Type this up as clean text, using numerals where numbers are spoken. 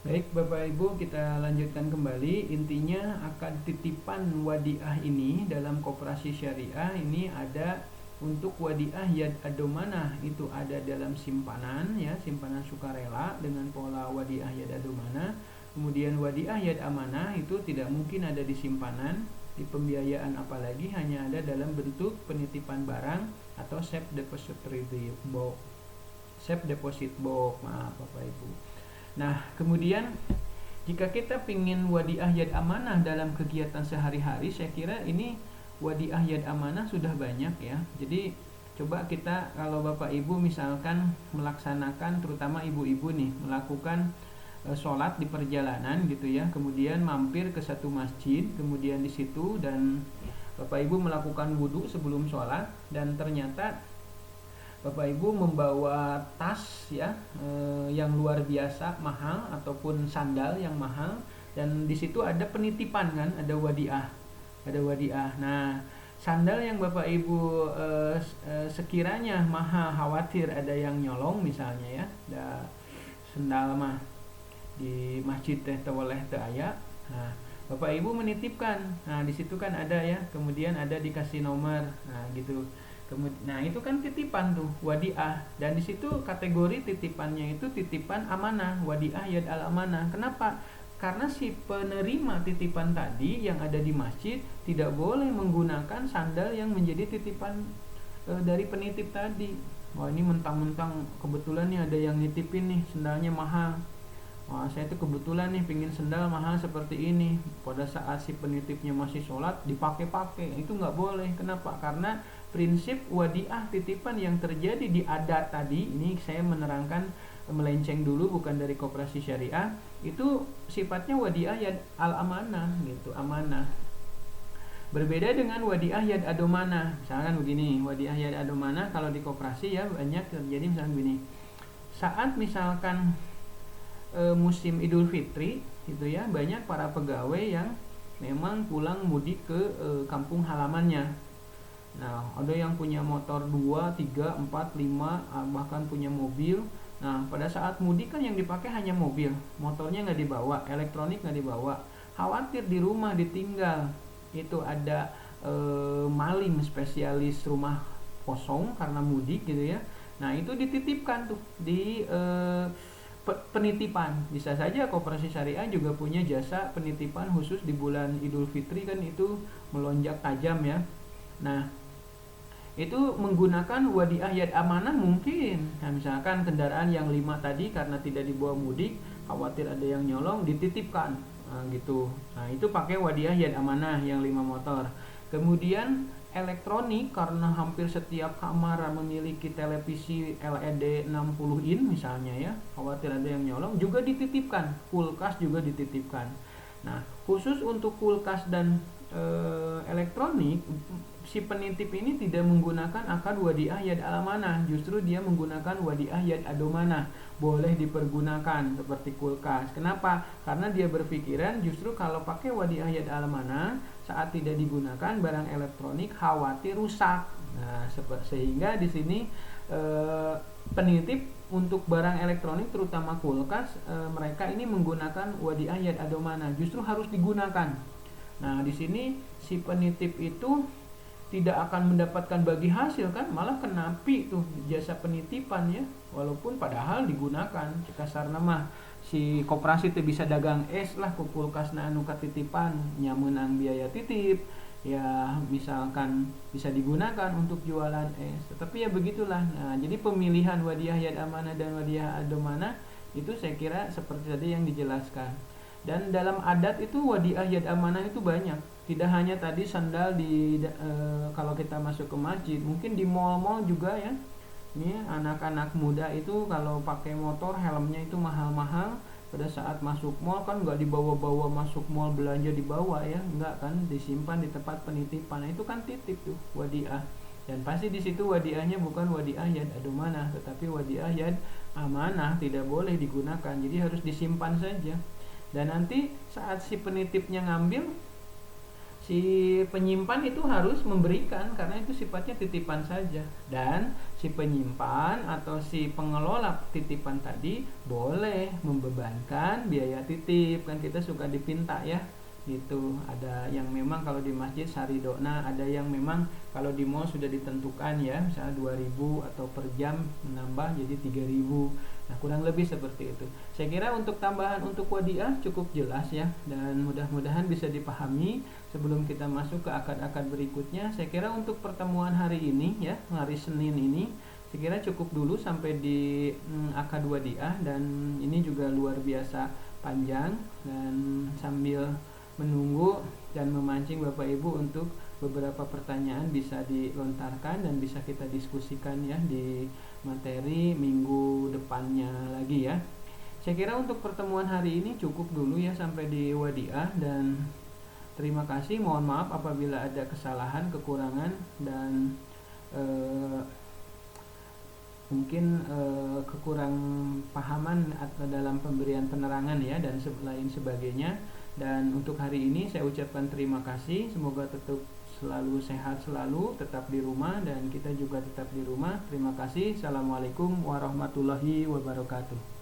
Baik Bapak Ibu, kita lanjutkan kembali. Intinya akad titipan wadiah ini dalam koperasi syariah ini ada untuk wadiah yad adomanah, itu ada dalam simpanan ya, simpanan sukarela dengan pola wadiah yad adomanah. Kemudian wadiah yad amanah itu tidak mungkin ada di simpanan, di pembiayaan, apalagi hanya ada dalam bentuk penitipan barang atau safe depository box. Safe deposit box, maaf Bapak Ibu. Nah, kemudian jika kita pingin wadiah yad amanah dalam kegiatan sehari-hari, saya kira ini wadiah yad amanah sudah banyak ya. Jadi coba kita, kalau Bapak Ibu misalkan melaksanakan, terutama ibu-ibu nih, melakukan sholat di perjalanan gitu ya, kemudian mampir ke satu masjid, kemudian di situ dan Bapak Ibu melakukan wudhu sebelum sholat, dan ternyata Bapak Ibu membawa tas ya, yang luar biasa mahal ataupun sandal yang mahal, dan di situ ada penitipan kan, ada wadiah, ada wadiah. Nah, sandal yang Bapak Ibu sekiranya mahal, khawatir ada yang nyolong misalnya ya, ada sandal mah di masjid teh teweleh teu aya. Nah, Bapak Ibu menitipkan. Nah, di situ kan ada ya, kemudian ada dikasih nomor. Nah, gitu. Nah, itu kan titipan tuh, wadiah. Dan di situ kategori titipannya itu titipan amanah, wadiah yad al amanah. Kenapa? Karena si penerima titipan tadi yang ada di masjid tidak boleh menggunakan sandal yang menjadi titipan dari penitip tadi. Wah, ini mentang-mentang kebetulan nih ada yang nitipin nih, sandalnya mahal. Wah, saya tuh kebetulan nih pingin sendal mahal seperti ini. Pada saat si penitipnya masih sholat, dipakai-pakai. Itu nggak boleh. Kenapa? Karena prinsip wadiah titipan yang terjadi di adat tadi, ini saya menerangkan melenceng dulu, bukan dari koperasi syariah, itu sifatnya wadiah yad al amanah gitu, amanah. Berbeda dengan wadiah yad adomanah. Misalkan begini, wadiah yad adomanah kalau di koperasi ya banyak terjadi misalkan begini. Saat misalkan musim Idul Fitri gitu ya, banyak para pegawai yang memang pulang mudik ke kampung halamannya. Nah, ada yang punya motor 2, 3, 4, 5, bahkan punya mobil. Nah, pada saat mudik kan yang dipakai hanya mobil, motornya nggak dibawa, elektronik nggak dibawa. Khawatir di rumah ditinggal, itu ada maling spesialis rumah kosong karena mudik gitu ya. Nah, itu dititipkan tuh di penitipan. Bisa saja koperasi syariah juga punya jasa penitipan khusus di bulan Idul Fitri, kan itu melonjak tajam ya. Nah, itu menggunakan wadiah yad amanah mungkin. Nah, misalkan kendaraan yang 5 tadi karena tidak dibawa mudik, khawatir ada yang nyolong, dititipkan. Nah, gitu. Nah, itu pakai wadiah yad amanah yang 5 motor. Kemudian elektronik, karena hampir setiap kamar memiliki televisi LED 60 in misalnya ya, khawatir ada yang nyolong, juga dititipkan. Kulkas juga dititipkan. Nah, khusus untuk kulkas dan elektronik, si penitip ini tidak menggunakan akad wadiah yad al-amanah, justru dia menggunakan wadiah yad adomanah. Boleh dipergunakan seperti kulkas. Kenapa? Karena dia berpikiran justru kalau pakai wadiah yad al-amanah, saat tidak digunakan barang elektronik khawatir rusak. Nah, sehingga di sini penitip untuk barang elektronik terutama kulkas, mereka ini menggunakan wadiah yad adomanah, justru harus digunakan. Nah, di sini si penitip itu tidak akan mendapatkan bagi hasil kan, malah kenapi tuh jasa penitipan ya, walaupun padahal digunakan. Kasar nama si koperasi itu bisa dagang es lah ku kulkasna anu katitipan, nyamunang biaya titip ya, misalkan bisa digunakan untuk jualan es. Tetapi ya begitulah. Nah, jadi pemilihan wadiah yad amanah dan wadiah adomanah itu saya kira seperti tadi yang dijelaskan. Dan dalam adat itu wadiah yad amanah itu banyak. Tidak hanya tadi sandal di kalau kita masuk ke masjid, mungkin di mall-mall juga ya. Ini anak-anak muda itu kalau pakai motor helmnya itu mahal-mahal. Pada saat masuk mall kan nggak dibawa-bawa masuk mall belanja dibawa ya, nggak kan, disimpan di tempat penitipan. Nah, itu kan titip tuh wadiah. Dan pasti di situ wadiahnya bukan wadiah yad adomanah, tetapi wadiah yad amanah, tidak boleh digunakan. Jadi harus disimpan saja. Dan nanti saat si penitipnya ngambil, si penyimpan itu harus memberikan karena itu sifatnya titipan saja, dan si penyimpan atau si pengelola titipan tadi boleh membebankan biaya titip, kan kita suka dipinta ya gitu. Ada yang memang kalau di masjid saridona, ada yang memang kalau di mall sudah ditentukan ya, misalnya 2000 atau per jam menambah jadi 3000. Nah, kurang lebih seperti itu. Saya kira untuk tambahan untuk wadiah cukup jelas ya, dan mudah-mudahan bisa dipahami. Sebelum kita masuk ke akad-akad berikutnya, saya kira untuk pertemuan hari ini ya, hari Senin ini, saya kira cukup dulu sampai di akad wadiah, dan ini juga luar biasa panjang, dan sambil menunggu dan memancing Bapak Ibu untuk beberapa pertanyaan bisa dilontarkan dan bisa kita diskusikan ya di materi minggu depannya lagi ya. Saya kira untuk pertemuan hari ini cukup dulu ya sampai di wadiah, dan terima kasih. Mohon maaf apabila ada kesalahan, kekurangan, dan mungkin kekurang pahaman atau dalam pemberian penerangan ya, dan lain sebagainya. Dan untuk hari ini saya ucapkan terima kasih. Semoga tetap selalu sehat, selalu tetap di rumah, dan kita juga tetap di rumah. Terima kasih. Assalamualaikum warahmatullahi wabarakatuh.